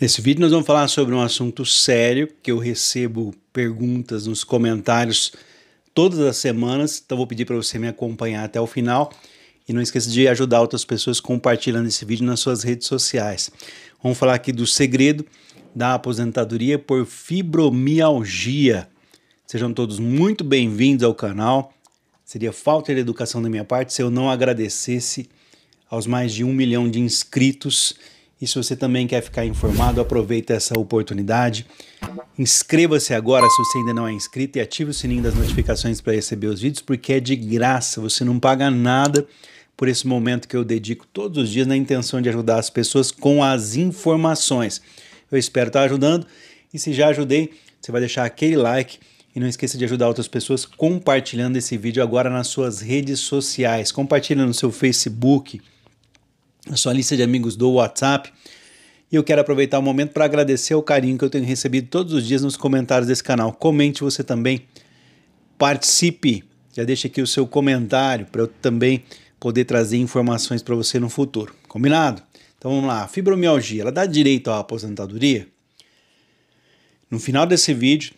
Nesse vídeo nós vamos falar sobre um assunto sério, que eu recebo perguntas nos comentários todas as semanas, então vou pedir para você me acompanhar até o final e não esqueça de ajudar outras pessoas compartilhando esse vídeo nas suas redes sociais. Vamos falar aqui do segredo da aposentadoria por fibromialgia. Sejam todos muito bem-vindos ao canal. Seria falta de educação da minha parte se eu não agradecesse aos mais de 1 milhão de inscritos. E se você também quer ficar informado, aproveita essa oportunidade. Inscreva-se agora se você ainda não é inscrito e ative o sininho das notificações para receber os vídeos, porque é de graça, você não paga nada por esse momento que eu dedico todos os dias na intenção de ajudar as pessoas com as informações. Eu espero estar ajudando e se já ajudei, você vai deixar aquele like e não esqueça de ajudar outras pessoas compartilhando esse vídeo agora nas suas redes sociais. Compartilha no seu Facebook, na sua lista de amigos do WhatsApp. E eu quero aproveitar o momento para agradecer o carinho que eu tenho recebido todos os dias nos comentários desse canal. Comente você também, participe, já deixa aqui o seu comentário para eu também poder trazer informações para você no futuro. Combinado? Então vamos lá, a fibromialgia, ela dá direito à aposentadoria? No final desse vídeo,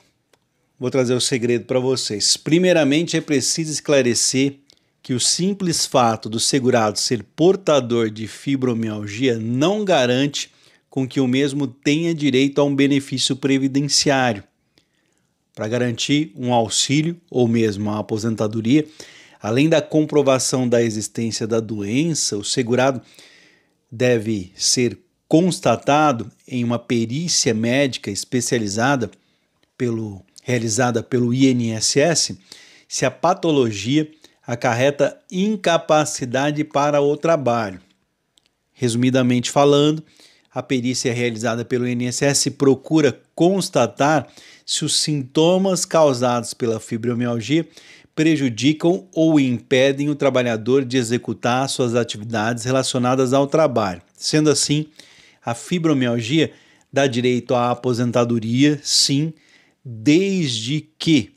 vou trazer o segredo para vocês. Primeiramente, é preciso esclarecer que o simples fato do segurado ser portador de fibromialgia não garante com que o mesmo tenha direito a um benefício previdenciário. Para garantir um auxílio ou mesmo a aposentadoria, além da comprovação da existência da doença, o segurado deve ser constatado em uma perícia médica especializada realizada pelo INSS se a patologia acarreta incapacidade para o trabalho. Resumidamente falando, a perícia realizada pelo INSS procura constatar se os sintomas causados pela fibromialgia prejudicam ou impedem o trabalhador de executar suas atividades relacionadas ao trabalho. Sendo assim, a fibromialgia dá direito à aposentadoria, sim, desde que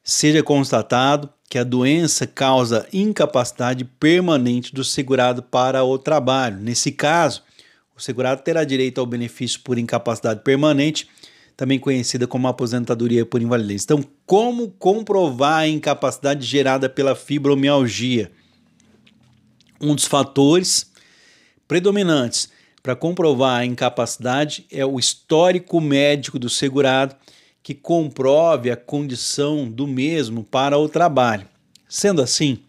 seja constatado que a doença causa incapacidade permanente do segurado para o trabalho. Nesse caso, o segurado terá direito ao benefício por incapacidade permanente, também conhecida como aposentadoria por invalidez. Então, como comprovar a incapacidade gerada pela fibromialgia? Um dos fatores predominantes para comprovar a incapacidade é o histórico médico do segurado, que comprove a condição do mesmo para o trabalho. Sendo assim,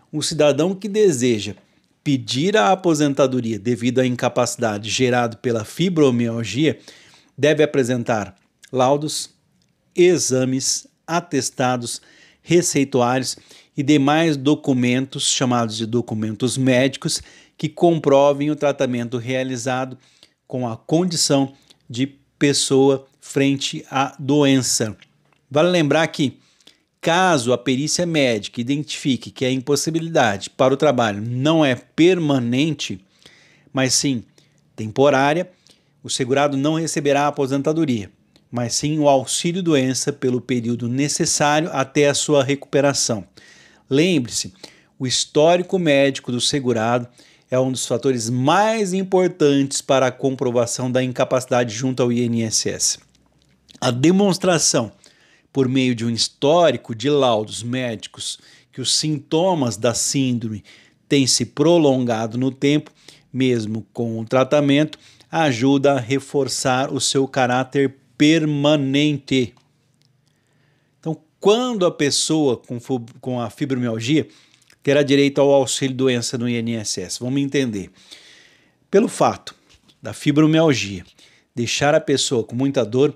o cidadão que deseja pedir a aposentadoria devido à incapacidade gerada pela fibromialgia deve apresentar laudos, exames, atestados, receituários e demais documentos chamados de documentos médicos que comprovem o tratamento realizado com a condição de pessoa frente à doença. Vale lembrar que, caso a perícia médica identifique que a impossibilidade para o trabalho não é permanente, mas sim temporária, o segurado não receberá a aposentadoria, mas sim o auxílio-doença pelo período necessário até a sua recuperação. Lembre-se, o histórico médico do segurado é um dos fatores mais importantes para a comprovação da incapacidade junto ao INSS. A demonstração, por meio de um histórico de laudos médicos, que os sintomas da síndrome têm se prolongado no tempo, mesmo com o tratamento, ajuda a reforçar o seu caráter permanente. Então, quando a pessoa com a fibromialgia terá direito ao auxílio-doença no INSS? Vamos entender. Pelo fato da fibromialgia deixar a pessoa com muita dor,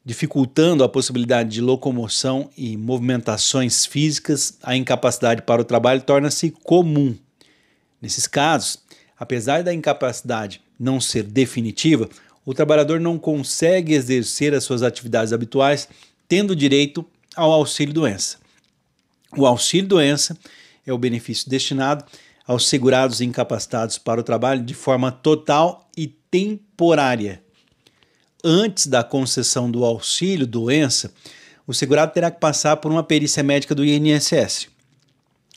dificultando a possibilidade de locomoção e movimentações físicas, a incapacidade para o trabalho torna-se comum. Nesses casos, apesar da incapacidade não ser definitiva, o trabalhador não consegue exercer as suas atividades habituais, tendo direito ao auxílio-doença. O auxílio-doença é o benefício destinado aos segurados incapacitados para o trabalho de forma total e temporária. Antes da concessão do auxílio-doença, o segurado terá que passar por uma perícia médica do INSS.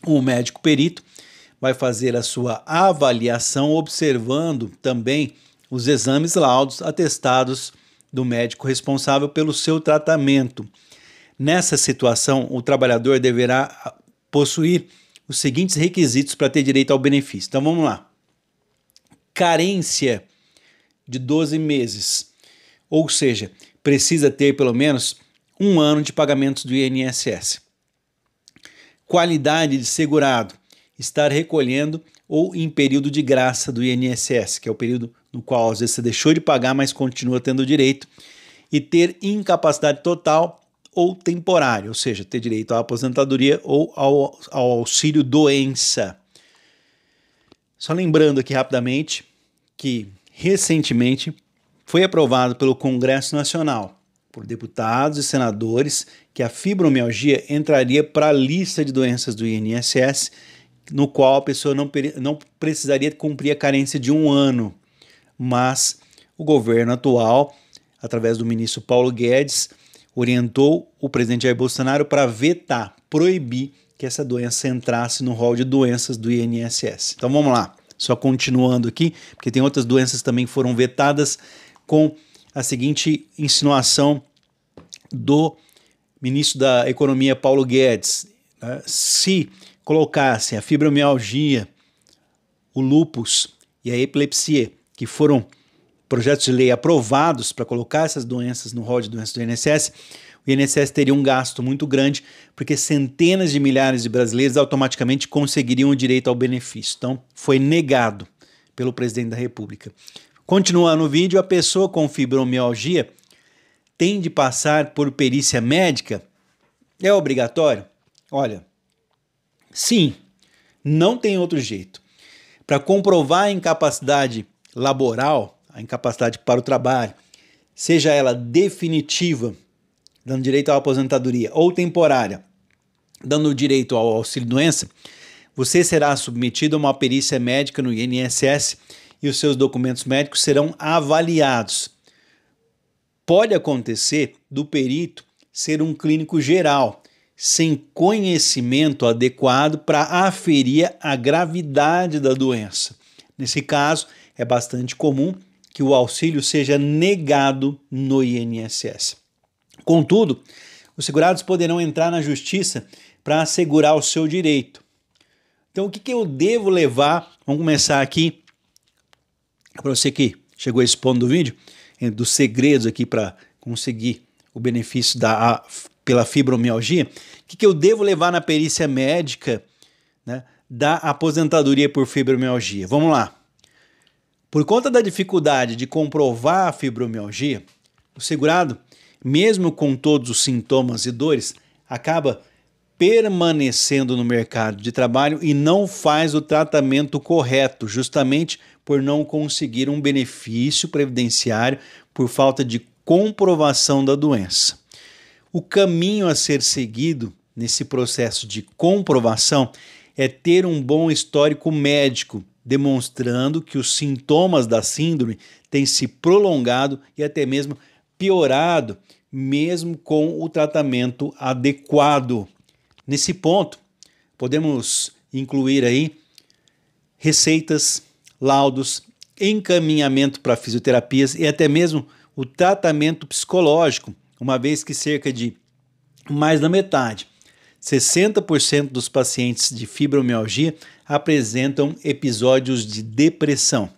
O médico perito vai fazer a sua avaliação observando também os exames, laudos, atestados do médico responsável pelo seu tratamento. Nessa situação, o trabalhador deverá possuir os seguintes requisitos para ter direito ao benefício. Então vamos lá. Carência de 12 meses, ou seja, precisa ter pelo menos 1 ano de pagamentos do INSS. Qualidade de segurado, estar recolhendo ou em período de graça do INSS, que é o período no qual às vezes você deixou de pagar, mas continua tendo direito, e ter incapacidade total ou temporária, ou seja, ter direito à aposentadoria ou ao auxílio doença. Só lembrando aqui rapidamente que recentemente foi aprovado pelo Congresso Nacional, por deputados e senadores, que a fibromialgia entraria para a lista de doenças do INSS, no qual a pessoa não precisaria cumprir a carência de 1 ano. Mas o governo atual, através do ministro Paulo Guedes, orientou o presidente Jair Bolsonaro para vetar, proibir que essa doença entrasse no rol de doenças do INSS. Então vamos lá, só continuando aqui, porque tem outras doenças também que foram vetadas, com a seguinte insinuação do ministro da Economia Paulo Guedes: se colocassem a fibromialgia, o lúpus e a epilepsia, que foram projetos de lei aprovados para colocar essas doenças no rol de doenças do INSS, o INSS teria um gasto muito grande, porque centenas de milhares de brasileiros automaticamente conseguiriam o direito ao benefício. Então, foi negado pelo presidente da República. Continuando o vídeo, a pessoa com fibromialgia tem de passar por perícia médica? É obrigatório? Olha, sim, não tem outro jeito. Para comprovar a incapacidade laboral, a incapacidade para o trabalho, seja ela definitiva, dando direito à aposentadoria, ou temporária, dando direito ao auxílio-doença, você será submetido a uma perícia médica no INSS e os seus documentos médicos serão avaliados. Pode acontecer do perito ser um clínico geral, sem conhecimento adequado para aferir a gravidade da doença. Nesse caso, é bastante comum que o auxílio seja negado no INSS. Contudo, os segurados poderão entrar na justiça para assegurar o seu direito. Então, o que eu devo levar? Vamos começar aqui, para você que chegou a esse ponto do vídeo, dos segredos aqui para conseguir o benefício pela fibromialgia. O que eu devo levar na perícia médica, né, da aposentadoria por fibromialgia? Vamos lá. Por conta da dificuldade de comprovar a fibromialgia, o segurado, mesmo com todos os sintomas e dores, acaba permanecendo no mercado de trabalho e não faz o tratamento correto, justamente por não conseguir um benefício previdenciário por falta de comprovação da doença. O caminho a ser seguido nesse processo de comprovação é ter um bom histórico médico, demonstrando que os sintomas da síndrome têm se prolongado e até mesmo piorado, mesmo com o tratamento adequado. Nesse ponto, podemos incluir aí receitas, laudos, encaminhamento para fisioterapias e até mesmo o tratamento psicológico, uma vez que cerca de mais da metade, 60% dos pacientes de fibromialgia apresentam episódios de depressão.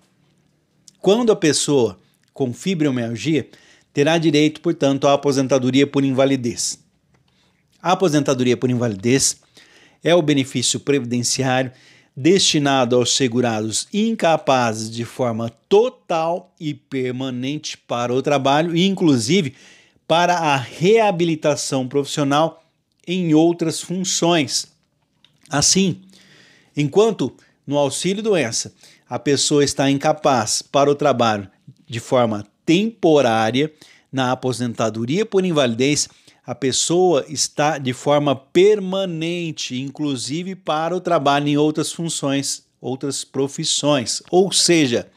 Quando a pessoa com fibromialgia terá direito, portanto, à aposentadoria por invalidez. A aposentadoria por invalidez é o benefício previdenciário destinado aos segurados incapazes de forma total e permanente para o trabalho e, inclusive, para a reabilitação profissional em outras funções. Assim, enquanto no auxílio-doença a pessoa está incapaz para o trabalho de forma temporária, na aposentadoria por invalidez, a pessoa está de forma permanente, inclusive para o trabalho em outras funções, outras profissões. Ou seja,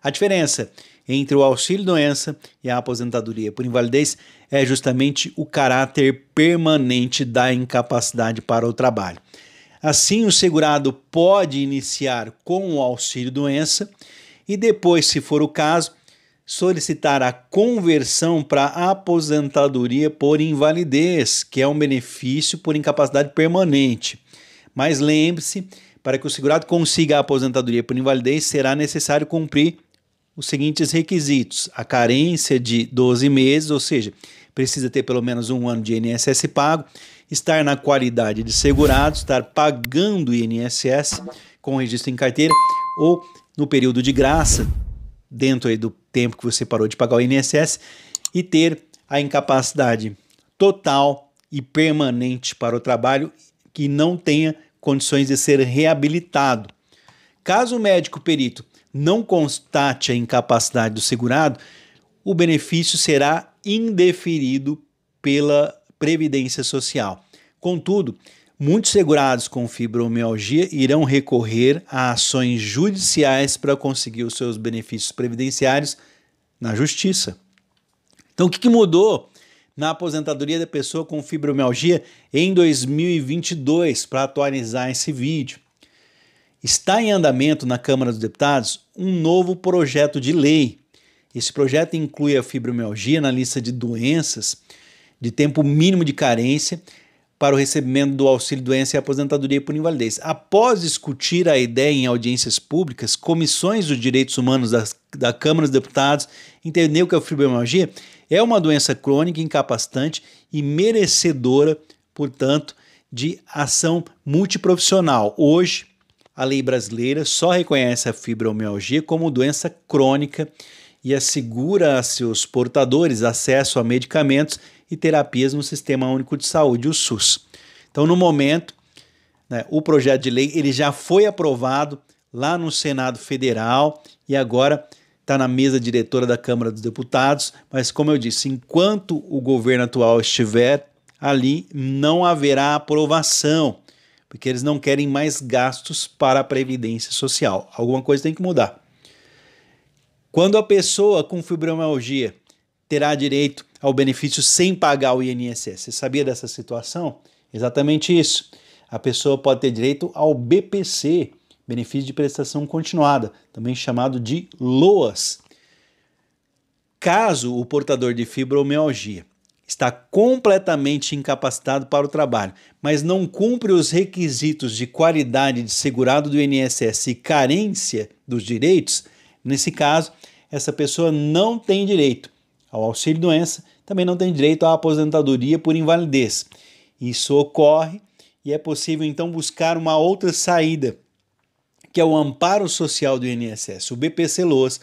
a diferença entre o auxílio-doença e a aposentadoria por invalidez é justamente o caráter permanente da incapacidade para o trabalho. Assim, o segurado pode iniciar com o auxílio-doença e depois, se for o caso, solicitar a conversão para aposentadoria por invalidez, que é um benefício por incapacidade permanente. Mas lembre-se, para que o segurado consiga a aposentadoria por invalidez, será necessário cumprir os seguintes requisitos: a carência de 12 meses, ou seja, precisa ter pelo menos 1 ano de INSS pago, estar na qualidade de segurado, estar pagando INSS com registro em carteira ou no período de graça, dentro aí do tempo que você parou de pagar o INSS, e ter a incapacidade total e permanente para o trabalho, que não tenha condições de ser reabilitado. Caso o médico perito não constate a incapacidade do segurado, o benefício será indeferido pela Previdência Social. Contudo, muitos segurados com fibromialgia irão recorrer a ações judiciais para conseguir os seus benefícios previdenciários na Justiça. Então, o que mudou na aposentadoria da pessoa com fibromialgia em 2022, para atualizar esse vídeo? Está em andamento na Câmara dos Deputados um novo projeto de lei. Esse projeto inclui a fibromialgia na lista de doenças de tempo mínimo de carência para o recebimento do auxílio-doença e aposentadoria por invalidez. Após discutir a ideia em audiências públicas, comissões dos direitos humanos da Câmara dos Deputados entenderam que a fibromialgia é uma doença crônica, incapacitante e merecedora, portanto, de ação multiprofissional. Hoje, a lei brasileira só reconhece a fibromialgia como doença crônica e assegura a seus portadores acesso a medicamentos e terapias no Sistema Único de Saúde, o SUS. Então, no momento, o projeto de lei ele já foi aprovado lá no Senado Federal e agora está na mesa diretora da Câmara dos Deputados, mas como eu disse, enquanto o governo atual estiver ali, não haverá aprovação, porque eles não querem mais gastos para a Previdência Social. Alguma coisa tem que mudar. Quando a pessoa com fibromialgia terá direito ao benefício sem pagar o INSS? Você sabia dessa situação? Exatamente isso. A pessoa pode ter direito ao BPC, benefício de prestação continuada, também chamado de LOAS. Caso o portador de fibromialgia está completamente incapacitado para o trabalho, mas não cumpre os requisitos de qualidade de segurado do INSS e carência dos direitos, nesse caso, essa pessoa não tem direito ao auxílio-doença, também não tem direito à aposentadoria por invalidez. Isso ocorre e é possível então buscar uma outra saída, que é o amparo social do INSS, o BPC-LOAS,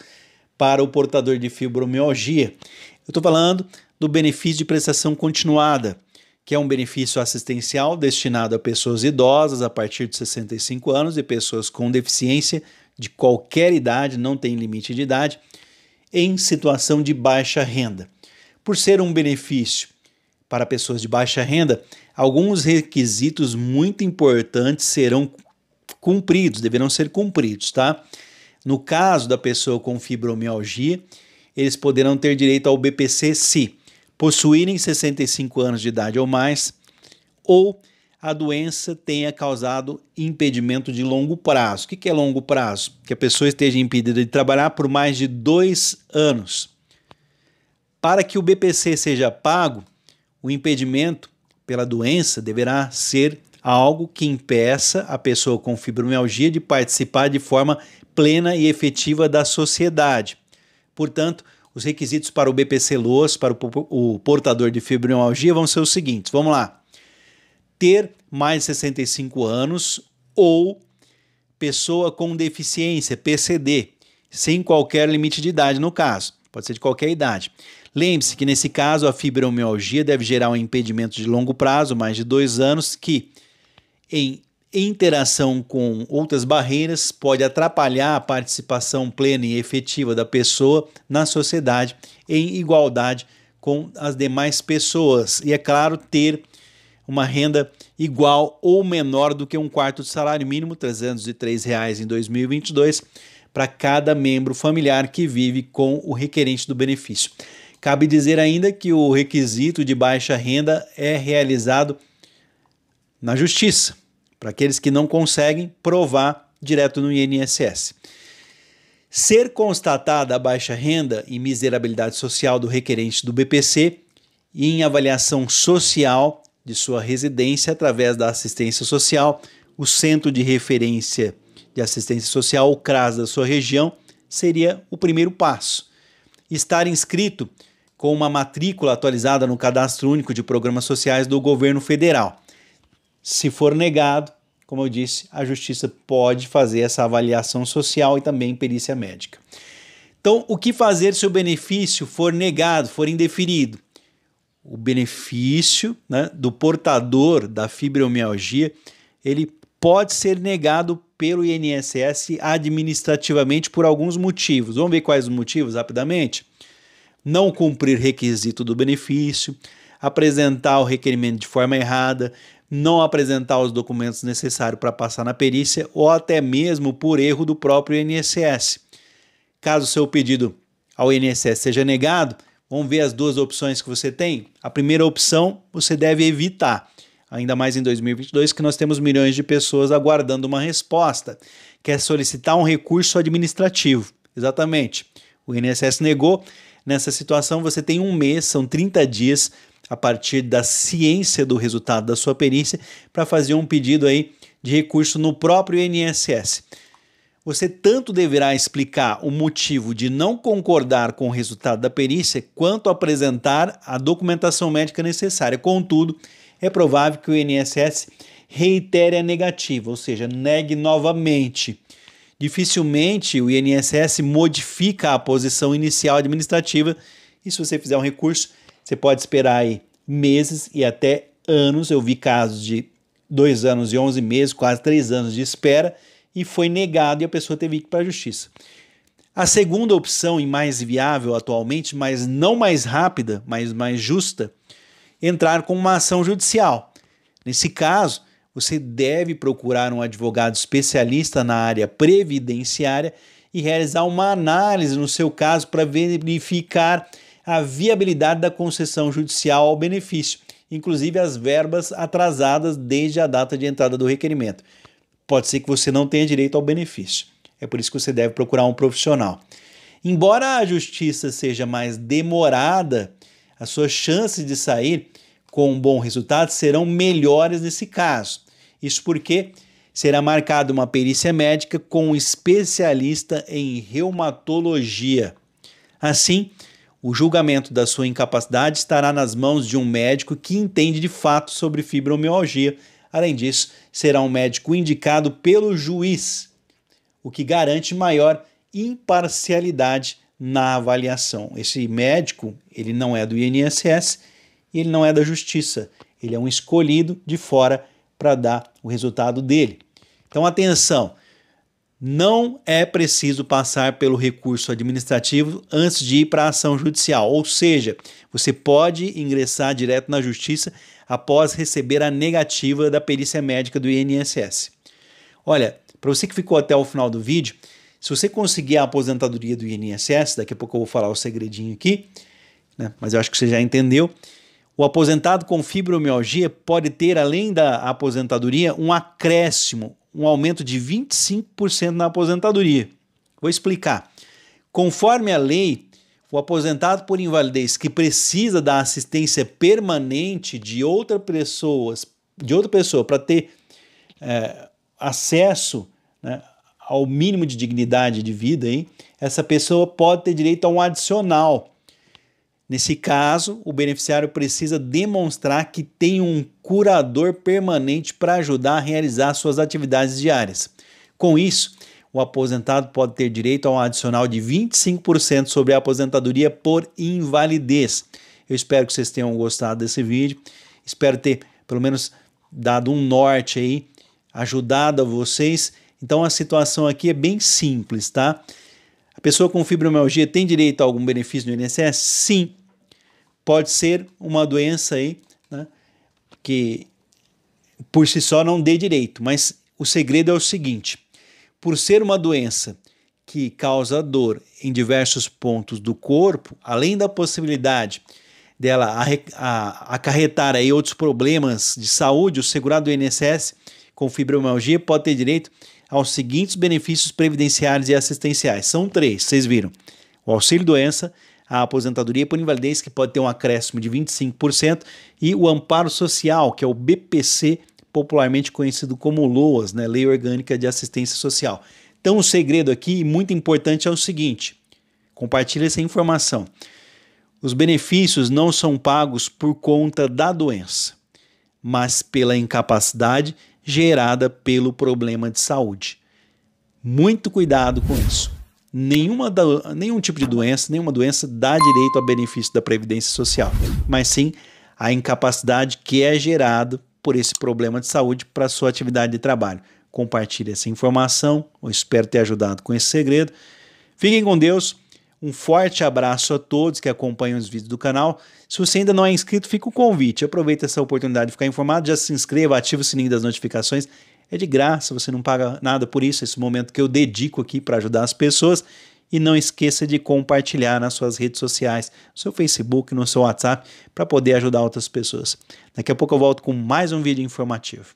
para o portador de fibromialgia. Eu estou falando do benefício de prestação continuada, que é um benefício assistencial destinado a pessoas idosas a partir de 65 anos e pessoas com deficiência de qualquer idade, não tem limite de idade, em situação de baixa renda. Por ser um benefício para pessoas de baixa renda, alguns requisitos muito importantes serão cumpridos, deverão ser cumpridos, tá? No caso da pessoa com fibromialgia, eles poderão ter direito ao BPC se possuírem 65 anos de idade ou mais, ou a doença tenha causado impedimento de longo prazo. O que é longo prazo? Que a pessoa esteja impedida de trabalhar por mais de 2 anos. Para que o BPC seja pago, o impedimento pela doença deverá ser algo que impeça a pessoa com fibromialgia de participar de forma plena e efetiva da sociedade. Portanto, os requisitos para o BPC-LOAS, para o portador de fibromialgia, vão ser os seguintes. Vamos lá. Ter mais de 65 anos ou pessoa com deficiência, PCD, sem qualquer limite de idade no caso. Pode ser de qualquer idade. Lembre-se que nesse caso a fibromialgia deve gerar um impedimento de longo prazo, mais de 2 anos, que em interação com outras barreiras pode atrapalhar a participação plena e efetiva da pessoa na sociedade em igualdade com as demais pessoas. E, é claro, ter uma renda igual ou menor do que 1/4 do salário mínimo, R$ 303 em 2022, para cada membro familiar que vive com o requerente do benefício. Cabe dizer ainda que o requisito de baixa renda é realizado na Justiça, para aqueles que não conseguem provar direto no INSS. Ser constatada a baixa renda e miserabilidade social do requerente do BPC e em avaliação social de sua residência através da assistência social, o Centro de Referência de Assistência Social, o CRAS da sua região, seria o primeiro passo. Estar inscrito com uma matrícula atualizada no Cadastro Único de Programas Sociais do Governo Federal. Se for negado, como eu disse, a Justiça pode fazer essa avaliação social e também perícia médica. Então, o que fazer se o benefício for negado, for indeferido? O benefício, né, do portador da fibromialgia, ele pode ser negado pelo INSS administrativamente por alguns motivos. Vamos ver quais os motivos rapidamente? Não cumprir requisito do benefício, apresentar o requerimento de forma errada, não apresentar os documentos necessários para passar na perícia ou até mesmo por erro do próprio INSS. Caso o seu pedido ao INSS seja negado, vamos ver as duas opções que você tem. A primeira opção você deve evitar, ainda mais em 2022 que nós temos milhões de pessoas aguardando uma resposta, que é solicitar um recurso administrativo. Exatamente, o INSS negou. Nessa situação você tem um mês, são 30 dias, a partir da ciência do resultado da sua perícia, para fazer um pedido aí de recurso no próprio INSS. Você tanto deverá explicar o motivo de não concordar com o resultado da perícia, quanto apresentar a documentação médica necessária. Contudo, é provável que o INSS reitere a negativa, ou seja, negue novamente. Dificilmente o INSS modifica a posição inicial administrativa e se você fizer um recurso, você pode esperar aí meses e até anos. Eu vi casos de 2 anos e 11 meses, quase 3 anos de espera, e foi negado e a pessoa teve que ir para a justiça. A segunda opção e mais viável atualmente, mas não mais rápida, mas mais justa, entrar com uma ação judicial. Nesse caso, você deve procurar um advogado especialista na área previdenciária e realizar uma análise no seu caso para verificar a viabilidade da concessão judicial ao benefício, inclusive as verbas atrasadas desde a data de entrada do requerimento. Pode ser que você não tenha direito ao benefício. É por isso que você deve procurar um profissional. Embora a justiça seja mais demorada, as suas chances de sair com um bom resultado serão melhores nesse caso. Isso porque será marcada uma perícia médica com um especialista em reumatologia. Assim, o julgamento da sua incapacidade estará nas mãos de um médico que entende de fato sobre fibromialgia. Além disso, será um médico indicado pelo juiz, o que garante maior imparcialidade na avaliação. Esse médico, ele não é do INSS e ele não é da Justiça. Ele é um escolhido de fora para dar o resultado dele. Então, atenção! Não é preciso passar pelo recurso administrativo antes de ir para a ação judicial, ou seja, você pode ingressar direto na justiça após receber a negativa da perícia médica do INSS. Olha, para você que ficou até o final do vídeo, se você conseguir a aposentadoria do INSS, daqui a pouco eu vou falar o segredinho aqui, né, mas eu acho que você já entendeu, o aposentado com fibromialgia pode ter, além da aposentadoria, um acréscimo, um aumento de 25% na aposentadoria. Vou explicar. Conforme a lei, o aposentado por invalidez que precisa da assistência permanente de outra pessoa para ter acesso, né, ao mínimo de dignidade de vida, hein, essa pessoa pode ter direito a um adicional. Nesse caso, o beneficiário precisa demonstrar que tem um curador permanente para ajudar a realizar suas atividades diárias. Com isso, o aposentado pode ter direito a um adicional de 25% sobre a aposentadoria por invalidez. Eu espero que vocês tenham gostado desse vídeo. Espero ter, pelo menos, dado um norte aí, ajudado a vocês. Então, a situação aqui é bem simples, tá? A pessoa com fibromialgia tem direito a algum benefício no INSS? Sim. Pode ser uma doença aí, né, que por si só não dê direito, mas o segredo é o seguinte: por ser uma doença que causa dor em diversos pontos do corpo, além da possibilidade dela acarretar aí outros problemas de saúde, o segurado do INSS com fibromialgia pode ter direito aos seguintes benefícios previdenciários e assistenciais. São 3, vocês viram. O auxílio-doença, a aposentadoria por invalidez, que pode ter um acréscimo de 25%, e o amparo social, que é o BPC, popularmente conhecido como LOAS, né? Lei Orgânica de Assistência Social. Então, o segredo aqui, muito importante, é o seguinte: compartilhe essa informação. Os benefícios não são pagos por conta da doença, mas pela incapacidade gerada pelo problema de saúde. Muito cuidado com isso. Nenhum tipo de doença, nenhuma doença dá direito a benefício da Previdência Social, mas sim a incapacidade que é gerada por esse problema de saúde para a sua atividade de trabalho. Compartilhe essa informação, eu espero ter ajudado com esse segredo. Fiquem com Deus, um forte abraço a todos que acompanham os vídeos do canal. Se você ainda não é inscrito, fica o convite, aproveita essa oportunidade de ficar informado, já se inscreva, ativa o sininho das notificações, é de graça, você não paga nada por isso, esse momento que eu dedico aqui para ajudar as pessoas. E não esqueça de compartilhar nas suas redes sociais, no seu Facebook, no seu WhatsApp, para poder ajudar outras pessoas. Daqui a pouco eu volto com mais um vídeo informativo.